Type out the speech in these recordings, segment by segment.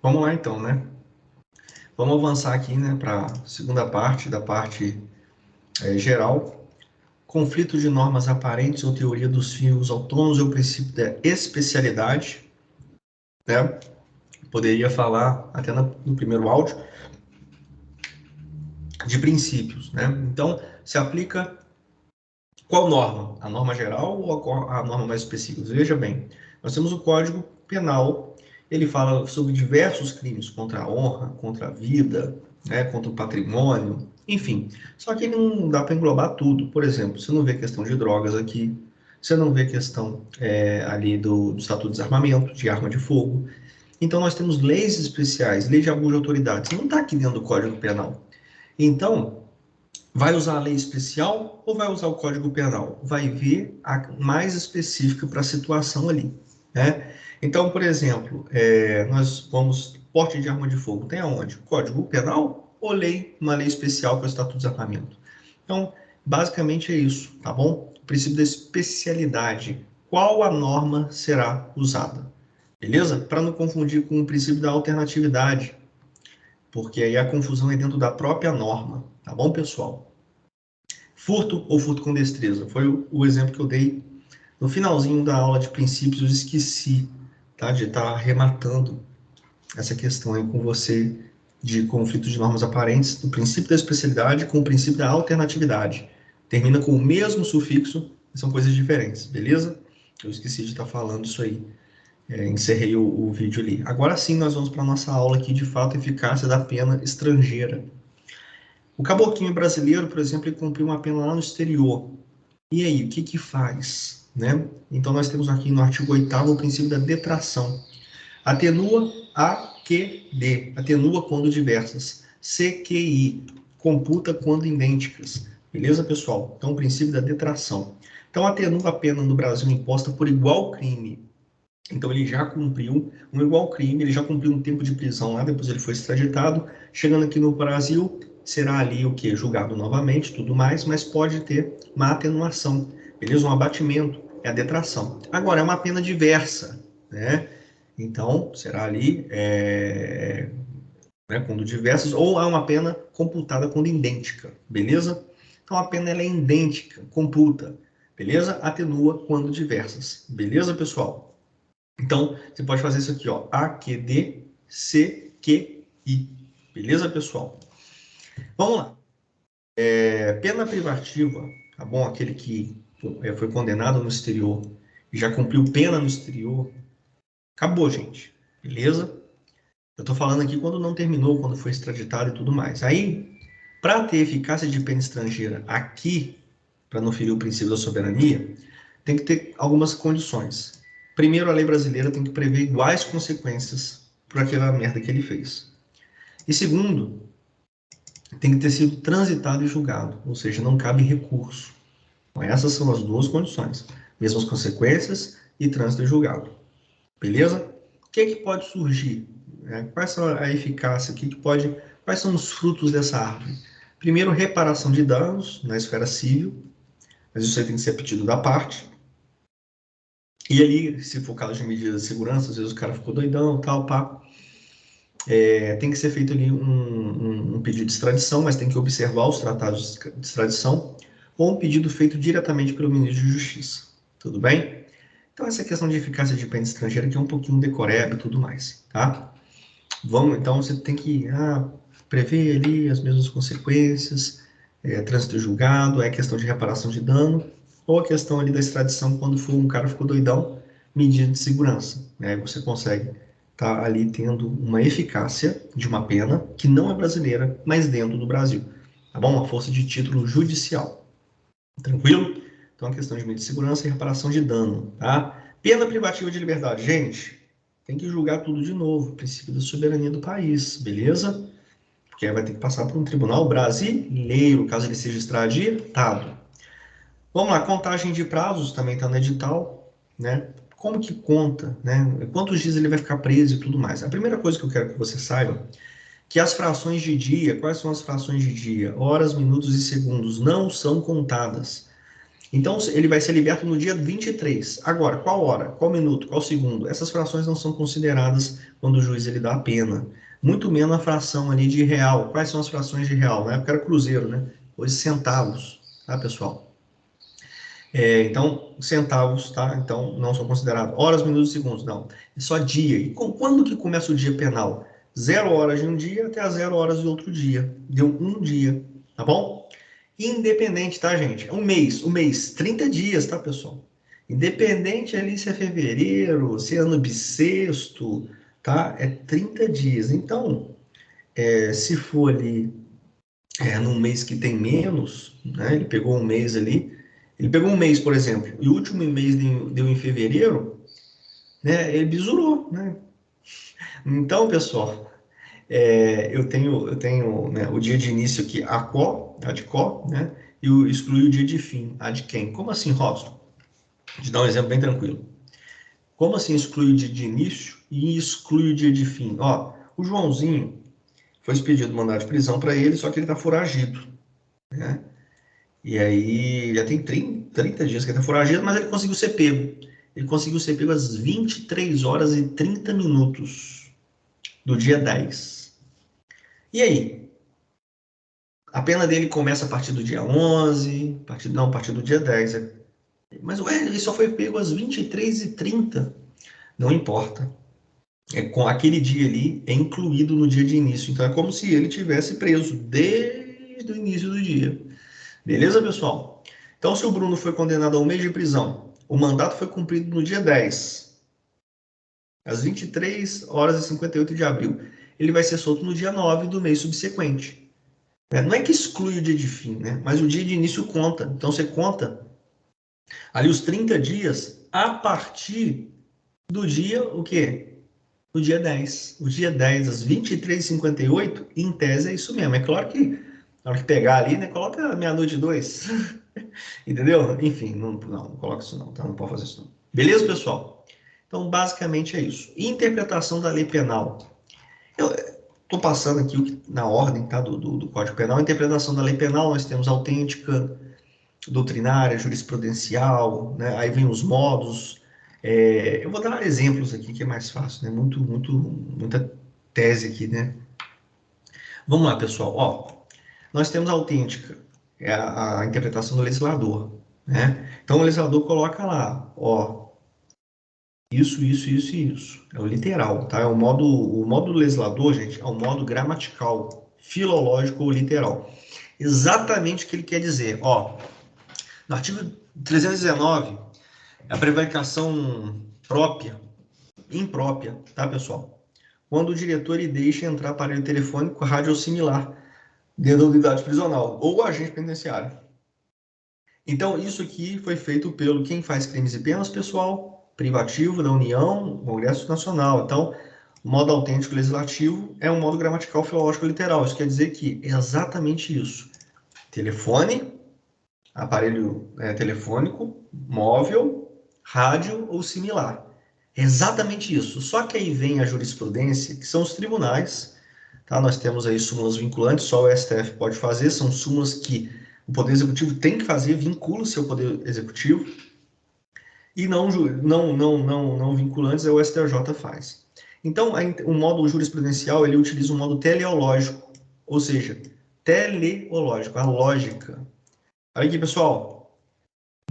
Vamos lá então, né? Vamos avançar aqui, né, para a segunda parte, da parte geral. Conflito de normas aparentes ou teoria dos fios autônomos é o princípio da especialidade, né? Poderia falar até no primeiro áudio de princípios, né? Então, se aplica qual norma? A norma geral ou a norma mais específica? Veja bem, nós temos o Código Penal, ele fala sobre diversos crimes contra a honra, contra a vida, né, contra o patrimônio, enfim. Só que ele não dá para englobar tudo. Por exemplo, você não vê questão de drogas aqui, você não vê questão ali do Estatuto de Desarmamento, de arma de fogo. Então, nós temos leis especiais, lei de abuso de autoridade. Não está aqui dentro do Código Penal. Então, vai usar a lei especial ou vai usar o Código Penal? Vai ver a mais específica para a situação ali, né? Então, por exemplo, nós vamos... Porte de arma de fogo tem aonde? Código Penal ou uma lei especial para o Estatuto de Desarmamento? Então, basicamente é isso, tá bom? O princípio da especialidade. Qual a norma será usada? Beleza? Para não confundir com o princípio da alternatividade, porque aí a confusão é dentro da própria norma, tá bom, pessoal? Furto ou furto com destreza? Foi o exemplo que eu dei no finalzinho da aula de princípios, eu esqueci, tá, de estar arrematando essa questão aí com você de conflito de normas aparentes, do princípio da especialidade com o princípio da alternatividade. Termina com o mesmo sufixo, são coisas diferentes, beleza? Eu esqueci de estar falando isso aí. Encerrei o vídeo ali. Agora sim, nós vamos para a nossa aula aqui de fato eficácia da pena estrangeira. O caboquinho brasileiro, por exemplo, ele cumpriu uma pena lá no exterior. E aí, o que que faz? Né? Então, nós temos aqui no artigo 8º o princípio da detração. Atenua AQD, atenua quando diversas. CQI, computa quando idênticas. Beleza, pessoal? Então, o princípio da detração. Então, atenua a pena no Brasil imposta por igual crime. Então, ele já cumpriu um igual crime, ele já cumpriu um tempo de prisão lá, depois ele foi extraditado. Chegando aqui no Brasil, será ali o que? Julgado novamente, tudo mais, mas pode ter uma atenuação, beleza? Um abatimento, é a detração. Agora, é uma pena diversa, né? Então, será ali quando diversas, ou há uma pena computada quando idêntica, beleza? Então, a pena ela é idêntica, computa, beleza? Atenua quando diversas, beleza, pessoal? Então, você pode fazer isso aqui, ó, AQD, CQI, beleza, pessoal? Vamos lá. Pena privativa, tá bom? Aquele que foi condenado no exterior e já cumpriu pena no exterior, acabou, gente, beleza? Eu tô falando aqui quando não terminou, quando foi extraditado e tudo mais. Aí, para ter eficácia de pena estrangeira aqui, para não ferir o princípio da soberania, tem que ter algumas condições. Primeiro, a lei brasileira tem que prever iguais consequências por aquela merda que ele fez. E segundo, tem que ter sido transitado e julgado, ou seja, não cabe recurso. Então, essas são as duas condições. Mesmas consequências e trânsito e julgado. Beleza? O que é que pode surgir? Quais são a eficácia? Quais são os frutos dessa árvore? Primeiro, reparação de danos na esfera civil, mas isso aí tem que ser pedido da parte. E ali, se for caso de medidas de segurança, às vezes o cara ficou doidão, tal, pá. Tem que ser feito ali um pedido de extradição, mas tem que observar os tratados de extradição, ou um pedido feito diretamente pelo ministro de Justiça. Tudo bem? Então, essa questão de eficácia de pena estrangeira que é um pouquinho decoreba e tudo mais, tá? Então, você tem que prever ali as mesmas consequências, trânsito julgado, questão de reparação de dano, ou a questão ali da extradição, quando for um cara ficou doidão, medida de segurança. Né? Você consegue estar ali tendo uma eficácia de uma pena que não é brasileira, mas dentro do Brasil. Tá bom? Uma força de título judicial. Tranquilo? Então, a questão de medida de segurança e reparação de dano, tá? Pena privativa de liberdade. Gente, tem que julgar tudo de novo. Princípio da soberania do país, beleza? Porque aí vai ter que passar por um tribunal brasileiro, caso ele seja extraditado. Vamos lá, contagem de prazos também está no edital, né? Como que conta, né? Quantos dias ele vai ficar preso e tudo mais. A primeira coisa que eu quero que você saiba que as frações de dia, quais são as frações de dia? Horas, minutos e segundos não são contadas. Então, ele vai ser liberto no dia 23. Agora, qual hora, qual minuto, qual segundo? Essas frações não são consideradas quando o juiz ele dá a pena. Muito menos a fração ali de real. Quais são as frações de real? Na época era cruzeiro, né? Hoje centavos, tá, pessoal? Então, centavos, tá? Então, não são considerados horas, minutos e segundos, não. É só dia. E quando que começa o dia penal? 0 horas de um dia até as 0 horas do outro dia. Deu um dia, tá bom? Independente, tá, gente? Um mês, 30 dias, tá, pessoal? Independente ali se é fevereiro, se é ano bissexto, tá? É 30 dias. Então, se for ali num mês que tem menos, né? Ele pegou um mês ali, ele pegou um mês, por exemplo, e o último mês deu em fevereiro, né? Ele bisurou, né? Então, pessoal, eu tenho né, o dia de início aqui, a de có, né? E exclui o dia de fim, a de quem? Como assim, Robson? Vou te dar um exemplo bem tranquilo. Como assim exclui o dia de início e exclui o dia de fim? Ó, o Joãozinho foi expedido mandado de prisão para ele, só que ele está foragido, né? E aí já tem 30 dias que ele está foragido, mas ele conseguiu ser pego. Ele conseguiu ser pego às 23 horas e 30 minutos do dia 10. E aí? A pena dele começa a partir do dia 11, a partir do dia 10. Mas ué, ele só foi pego às 23h30. Não importa. Com aquele dia ali é incluído no dia de início. Então é como se ele tivesse preso desde o início do dia. Beleza, pessoal? Então, se o Bruno foi condenado a um mês de prisão, o mandato foi cumprido no dia 10, às 23 horas e 58 de abril. Ele vai ser solto no dia 9 do mês subsequente. Não é que exclui o dia de fim, né? Mas o dia de início conta. Então, você conta ali os 30 dias a partir do dia, o quê? O dia 10. O dia 10, às 23h58, em tese é isso mesmo. É claro que na hora que pegar ali, né, coloca meia-noite e 2. Entendeu? Enfim, não coloca isso não, tá? Não pode fazer isso não. Beleza, pessoal? Então, basicamente é isso. Interpretação da lei penal. Eu estou passando aqui na ordem, tá, do Código Penal. Interpretação da lei penal, nós temos autêntica, doutrinária, jurisprudencial, né? Aí vem os modos. Eu vou dar exemplos aqui que é mais fácil, né? Muita tese aqui, né? Vamos lá, pessoal. Ó, nós temos a autêntica, é a interpretação do legislador, né? Então o legislador coloca lá, ó, isso, isso. É o literal, tá? O modo do legislador, gente, é o modo gramatical, filológico ou literal. Exatamente o que ele quer dizer. Ó, no artigo 319, a prevaricação própria, imprópria, tá, pessoal? Quando o diretor ele deixa entrar aparelho telefônico, rádio ou similar dentro da unidade prisional ou agente penitenciário. Então, isso aqui foi feito pelo quem faz crimes e penas, pessoal, privativo da União, Congresso Nacional. Então, o modo autêntico legislativo é um modo gramatical, filológico, literal. Isso quer dizer que é exatamente isso. Telefone, aparelho telefônico, móvel, rádio ou similar. É exatamente isso. Só que aí vem a jurisprudência, que são os tribunais. Tá? Nós temos aí súmulas vinculantes, só o STF pode fazer, são súmulas que o Poder Executivo tem que fazer, vincula o seu Poder Executivo, e não vinculantes, o STJ faz. Então, o modo jurisprudencial, ele utiliza um modo teleológico, ou seja, teleológico, a lógica. Olha aqui, pessoal,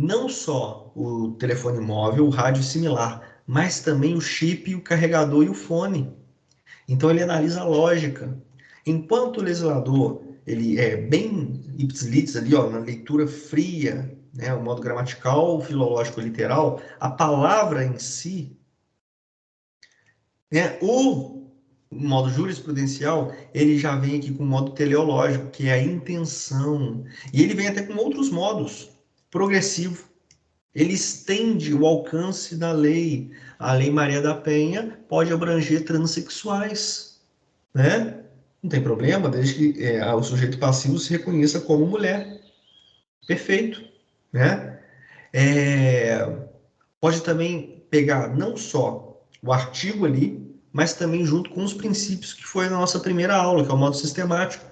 não só o telefone móvel, o rádio similar, mas também o chip, o carregador e o fone. Então, ele analisa a lógica. Enquanto o legislador ele é bem ipsis ali, ó, na leitura fria, né, o modo gramatical, filológico, literal, a palavra em si, né, o modo jurisprudencial, ele já vem aqui com o modo teleológico, que é a intenção. E ele vem até com outros modos, progressivo. Ele estende o alcance da lei. A Lei Maria da Penha pode abranger transexuais, né? Não tem problema, desde que o sujeito passivo se reconheça como mulher. Perfeito, né? Pode também pegar não só o artigo ali, mas também junto com os princípios que foi na nossa primeira aula, que é o modo sistemático.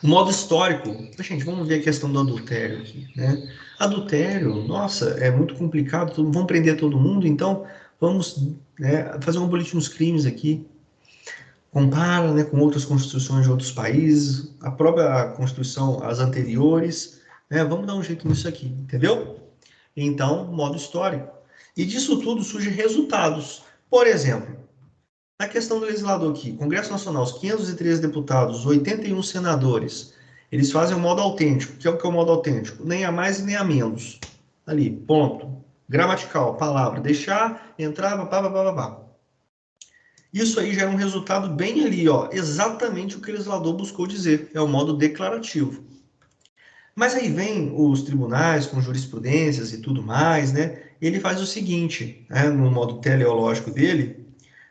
O modo histórico, gente, vamos ver a questão do adultério aqui, né? Adultério, nossa, é muito complicado, vão prender todo mundo, então vamos, né, fazer um boletim dos crimes aqui. Compara, né, com outras constituições de outros países, a própria Constituição, as anteriores, né? Vamos dar um jeito nisso aqui, entendeu? Então, modo histórico. E disso tudo surgem resultados. Por exemplo, na questão do legislador aqui, Congresso Nacional, os 513 deputados, 81 senadores, eles fazem o modo autêntico. O que é o modo autêntico? Nem a mais e nem a menos. Ali, ponto. Gramatical, palavra, deixar, entrar, pá. Isso aí já é um resultado bem ali, ó, exatamente o que o legislador buscou dizer. É o modo declarativo. Mas aí vem os tribunais com jurisprudências e tudo mais, né? Ele faz o seguinte, né, no modo teleológico dele,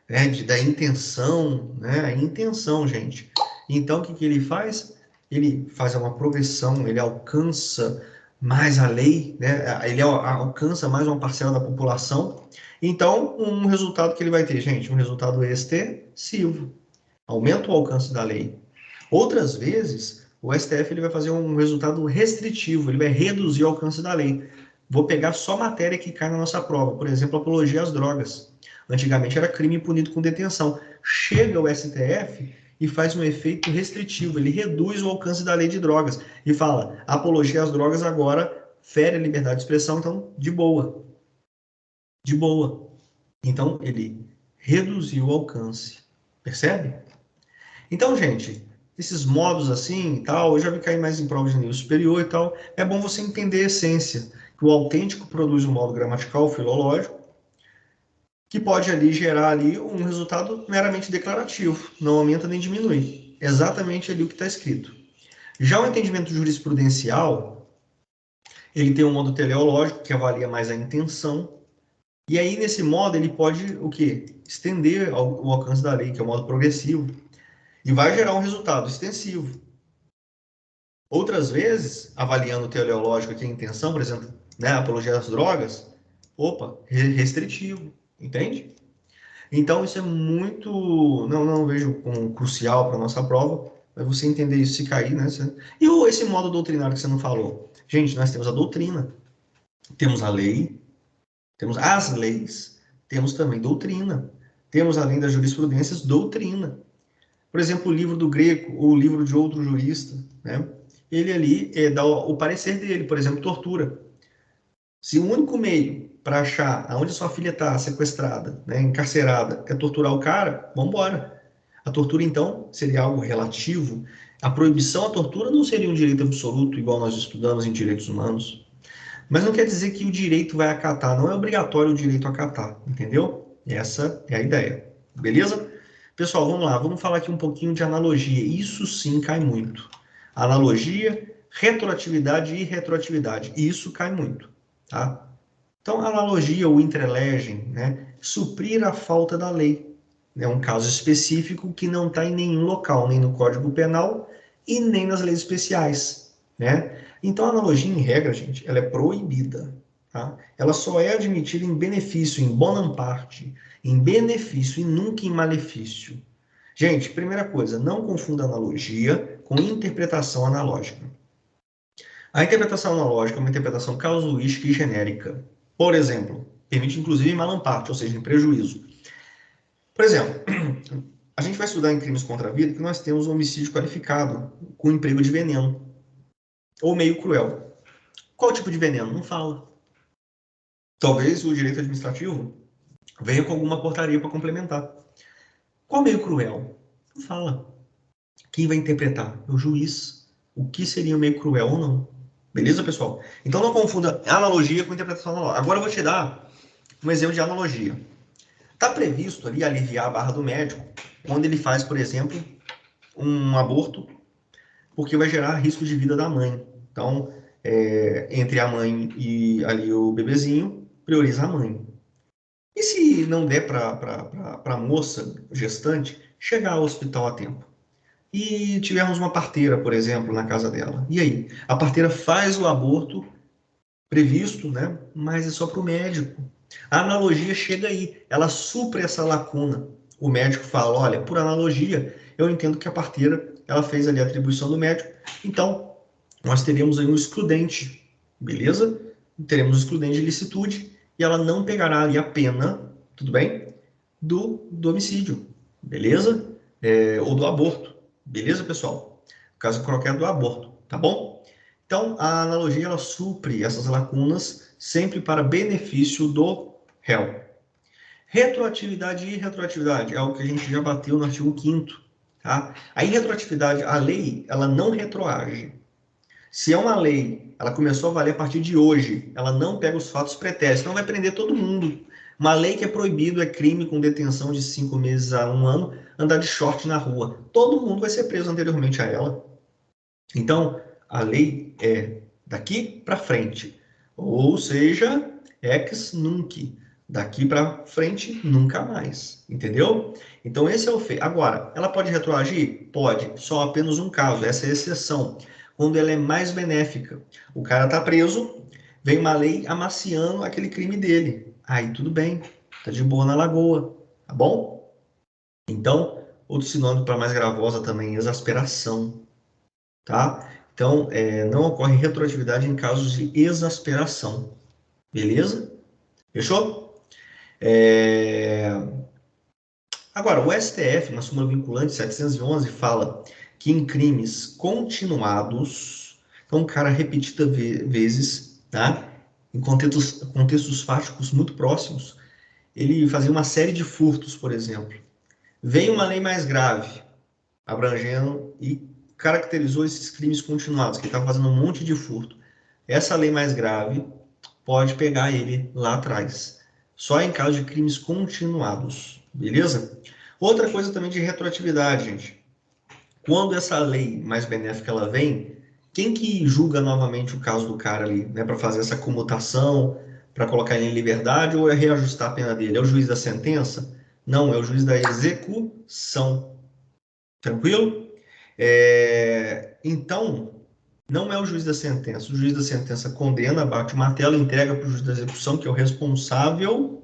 né, da intenção, né? A intenção, gente. Então, o que ele faz? Ele faz uma progressão, ele alcança mais a lei, né? Ele alcança mais uma parcela da população. Então, um resultado que ele vai ter, gente, um resultado extensivo. Aumenta o alcance da lei. Outras vezes, o STF ele vai fazer um resultado restritivo, ele vai reduzir o alcance da lei. Vou pegar só matéria que cai na nossa prova, por exemplo, apologia às drogas. Antigamente era crime punido com detenção. Chega o STF e faz um efeito restritivo, ele reduz o alcance da lei de drogas e fala: apologia às drogas agora fere a liberdade de expressão, então de boa. De boa. Então ele reduziu o alcance. Percebe? Então, gente, esses modos assim e tal, eu já vi cair mais em provas de nível superior e tal, é bom você entender a essência, que o autêntico produz um modo gramatical, filológico, que pode ali gerar ali um resultado meramente declarativo, não aumenta nem diminui. Exatamente ali o que está escrito. Já o entendimento jurisprudencial, ele tem um modo teleológico, que avalia mais a intenção, e aí nesse modo ele pode o quê? Estender o alcance da lei, que é o modo progressivo, e vai gerar um resultado extensivo. Outras vezes, avaliando o teleológico aqui a intenção, por exemplo, né, apologia das drogas, opa, restritivo, entende? Então, isso é muito, não vejo como crucial para a nossa prova, mas você entender isso se cair, né? E esse modo doutrinário que você não falou? Gente, nós temos a doutrina, temos a lei, temos as leis, temos também doutrina, temos além das jurisprudências, doutrina. Por exemplo, o livro do Greco ou o livro de outro jurista, né? Ele ali dá o parecer dele, por exemplo, tortura. Se o único meio para achar aonde sua filha está sequestrada, né, encarcerada, é torturar o cara, vamos embora. A tortura, então, seria algo relativo. A proibição à tortura não seria um direito absoluto, igual nós estudamos em direitos humanos. Mas não quer dizer que o direito vai acatar, não é obrigatório o direito acatar, entendeu? Essa é a ideia. Beleza? Pessoal, vamos lá, vamos falar aqui um pouquinho de analogia. Isso sim cai muito. Analogia, retroatividade e retroatividade. Isso cai muito, tá? Então, analogia ou interlegem, né? Suprir a falta da lei. É um caso específico que não está em nenhum local, nem no Código Penal e nem nas leis especiais, né? Então, a analogia, em regra, gente, ela é proibida, tá? Ela só é admitida em benefício, em bonam parte, em benefício e nunca em malefício. Gente, primeira coisa, não confunda analogia com interpretação analógica. A interpretação analógica é uma interpretação casuística e genérica. Por exemplo, permite inclusive em malam parte, ou seja, em prejuízo. Por exemplo, a gente vai estudar em crimes contra a vida que nós temos um homicídio qualificado com emprego de veneno ou meio cruel. Qual tipo de veneno? Não fala. Talvez o direito administrativo venha com alguma portaria para complementar. Qual meio cruel? Não fala. Quem vai interpretar? O juiz. O que seria o meio cruel ou não? Beleza, pessoal? Então não confunda analogia com interpretação analógica. Agora eu vou te dar um exemplo de analogia. Está previsto ali aliviar a barra do médico quando ele faz, por exemplo, um aborto, porque vai gerar risco de vida da mãe. Então, entre a mãe e ali o bebezinho, prioriza a mãe. E se não der para a moça gestante chegar ao hospital a tempo? E tivermos uma parteira, por exemplo, na casa dela. E aí? A parteira faz o aborto previsto, né? Mas é só para o médico. A analogia chega aí, ela supre essa lacuna. O médico fala, olha, por analogia, eu entendo que a parteira ela fez ali a atribuição do médico, então nós teríamos aí um excludente, beleza? Teremos um excludente de ilicitude e ela não pegará ali a pena, tudo bem? Do homicídio, beleza? Ou do aborto, beleza, pessoal? No caso, qualquer do aborto, tá bom? Então, a analogia, ela supre essas lacunas sempre para benefício do réu. Retroatividade e irretroatividade é algo que a gente já bateu no artigo 5º, tá? A irretroatividade, a lei, ela não retroage. Se é uma lei, ela começou a valer a partir de hoje, ela não pega os fatos pretéritos, não vai prender todo mundo. Uma lei que é proibido, é crime com detenção de 5 meses a 1 ano, andar de short na rua. Todo mundo vai ser preso anteriormente a ela. Então, a lei é daqui para frente, ou seja, ex nunc, daqui para frente, nunca mais, entendeu? Então, esse é o feito. Agora, ela pode retroagir? Pode, só apenas um caso, essa é a exceção, quando ela é mais benéfica. O cara está preso, vem uma lei amaciando aquele crime dele. Aí tudo bem, tá de boa na lagoa, tá bom? Então, outro sinônimo para mais gravosa também, exasperação, tá? Então, não ocorre retroatividade em casos de exasperação, beleza? Fechou? Agora, o STF, na súmula vinculante 711, fala que em crimes continuados, então, o cara repetida vezes, tá? Em contextos fáticos muito próximos, ele fazia uma série de furtos, por exemplo. Vem uma lei mais grave, abrangendo e caracterizou esses crimes continuados, que ele estava fazendo um monte de furto. Essa lei mais grave pode pegar ele lá atrás, só em caso de crimes continuados, beleza? Outra coisa também de retroatividade, gente. Quando essa lei mais benéfica ela vem, quem que julga novamente o caso do cara ali, né, para fazer essa comutação, para colocar ele em liberdade ou é reajustar a pena dele? É o juiz da sentença? Não, é o juiz da execução. Tranquilo? Então, não é o juiz da sentença. O juiz da sentença condena, bate o martelo, entrega para o juiz da execução, que é o responsável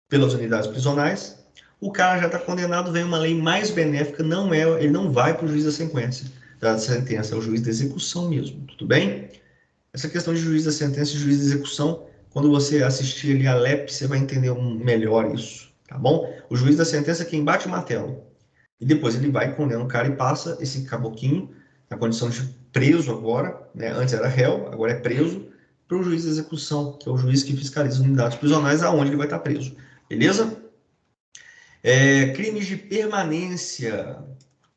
pelas unidades prisionais. O cara já está condenado, vem uma lei mais benéfica, ele não vai para o juiz da sentença, é o juiz da execução mesmo, tudo bem? Essa questão de juiz da sentença e juiz da execução, quando você assistir ali a LEP, você vai entender melhor isso, tá bom? O juiz da sentença é quem bate o martelo. E depois ele vai, condena o cara e passa esse caboquinho, na condição de preso agora, né? Antes era réu, agora é preso, para o juiz de execução, que é o juiz que fiscaliza as unidades prisionais, aonde ele vai estar preso. Beleza? Crimes de permanência.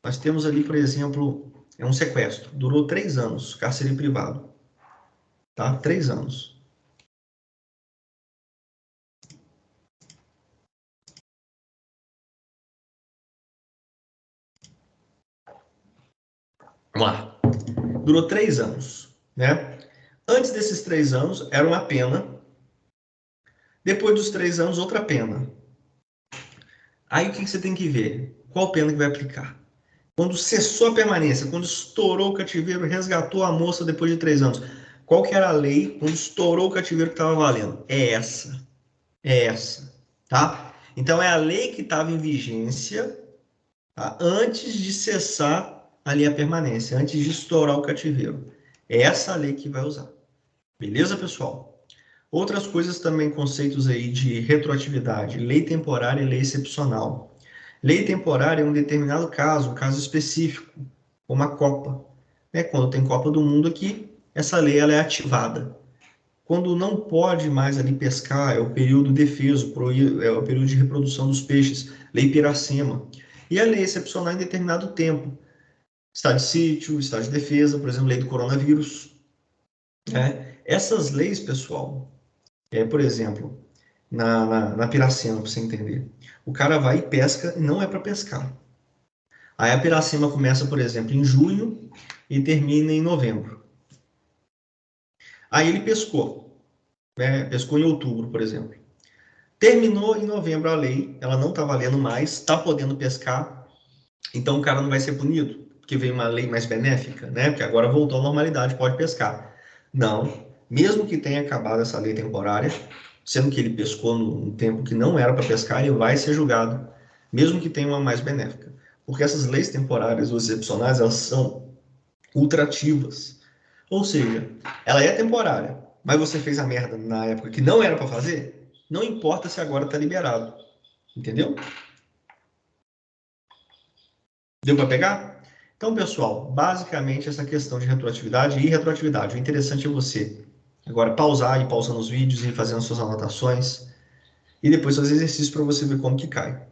Nós temos ali, por exemplo, um sequestro. Durou 3 anos, cárcere privado. Tá? 3 anos. Vamos lá. Durou 3 anos, né? Antes desses 3 anos, era uma pena. Depois dos 3 anos, outra pena. Aí o que você tem que ver? Qual pena que vai aplicar? Quando cessou a permanência, quando estourou o cativeiro, resgatou a moça depois de 3 anos. Qual que era a lei quando estourou o cativeiro que estava valendo? É essa. É essa. Tá? Então é a lei que estava em vigência, tá? Antes de cessar ali a permanência, antes de estourar o cativeiro. É essa a lei que vai usar. Beleza, pessoal? Outras coisas também, conceitos aí de retroatividade, lei temporária e lei excepcional. Lei temporária é um determinado caso, um caso específico, como a Copa. Quando tem Copa do Mundo aqui, essa lei ela é ativada. Quando não pode mais ali pescar, é o período defeso, é o período de reprodução dos peixes, lei Piracema. E a lei excepcional em determinado tempo. Estado de sítio, estado de defesa, por exemplo, lei do coronavírus. Essas leis, pessoal, por exemplo, na Piracema, para você entender. O cara vai e pesca e não é para pescar. Aí a Piracema começa, por exemplo, em junho e termina em novembro. Aí ele pescou, pescou em outubro, por exemplo. Terminou em novembro a lei, ela não está valendo mais, está podendo pescar, então o cara não vai ser punido, porque veio uma lei mais benéfica, né? Porque agora voltou à normalidade, pode pescar. Não, mesmo que tenha acabado essa lei temporária, sendo que ele pescou num tempo que não era para pescar, ele vai ser julgado, mesmo que tenha uma mais benéfica. Porque essas leis temporárias ou excepcionais, elas são ultrativas. Ou seja, ela é temporária, mas você fez a merda na época que não era para fazer, não importa se agora está liberado. Entendeu? Deu para pegar? Então, pessoal, basicamente essa questão de retroatividade e retroatividade. O interessante é você agora pausar e pausando os vídeos e fazendo suas anotações e depois fazer exercício para você ver como que cai.